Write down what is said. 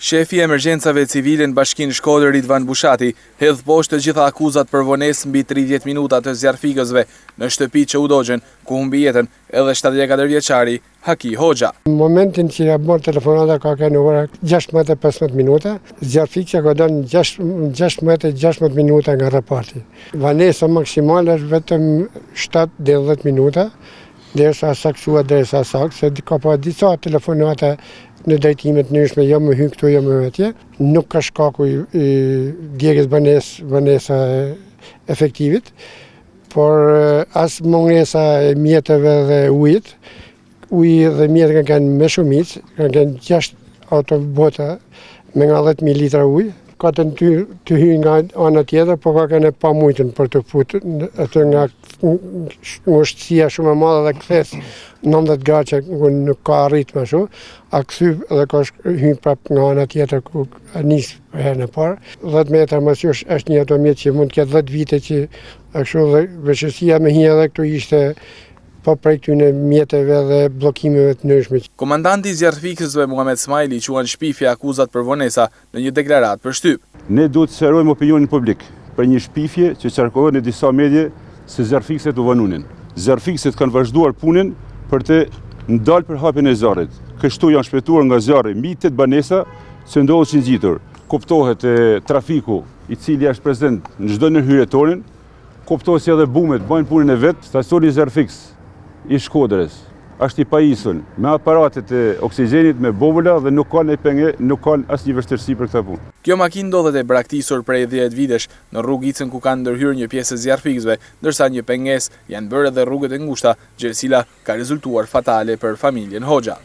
Shefi i emergjencave civile në Bashkinë Shkodër Ridvan Bushati hedh poshtë të gjitha akuzat për vonesë mbi 30 minuta të zjarfikësve në shtëpi që u dogjen, ku humbi jetën edhe 74 vjeçari Haki Hoxha. Në momentin që ja bërë telefonata ka qenë ora 16:15 minuta, zjarfikja ka dhënë 16 minuta nga raporti. Vanesa maksimale është vetëm 7 deri 10 minuta, derisa saksua derisa saks, se ka pa disa telefonata në drejtimet ndryshme, jo më hy këtu, jo më atje. Nuk ka shkaku i djegjes banesa efektivit, por as mungesa e mjeteve dhe ujit. Uji dhe mjetet kanë qenë me shumicë, kanë qenë 6 autobota me nga 10.000 litra ujë. Ka të hyjë nga ana tjetër, po ka qenë pa mujtën për të futur atë nga ngushtësia shumë e madhe dhe kthes 90 gradë që nuk ka arrit më shumë, a kthy dhe ka hyrë prapë nga ana tjetër ku nis për herën e parë. 10 metra më syrsh është një automjet që mund të ketë 10 vite që kështu dhe veçësia me hinë edhe këtu ishte po prej këtyne mjeteve dhe bllokimeve të ndryshme. Komandanti i zjarfikësve Muhamet Smajli quan shpifje akuzat për vonesa në një deklaratë për shtyp. Ne duhet të sqarojmë opinionin publik për një shpifje që qarkohet në disa medje se zjarfikësit u vonunin. Zjarfikësit kanë vazhduar punën për të ndalë për hapjen e zjarrit. Kështu janë shpëtuar nga zjarri mbi 8 banesa që ndodhin ngjitur. Kuptohet trafiku i cili është prezent në çdo ndërhyrje tonë, kuptohet si edhe bumet bëjnë punën e vet, stacioni zjarfikës i Shkodrës është i pajisur me aparatet e oksigjenit, me bobola dhe nuk ka ne penge, nuk ka asnjë vështirësi për këtë punë. Kjo makinë ndodhet e braktisur prej 10 vitesh në rrugicën ku kanë ndërhyrë një pjesë e zjarfikësve, ndërsa një pengesë janë bërë edhe rrugët e ngushta, gjë e cila ka rezultuar fatale për familjen Hoxha.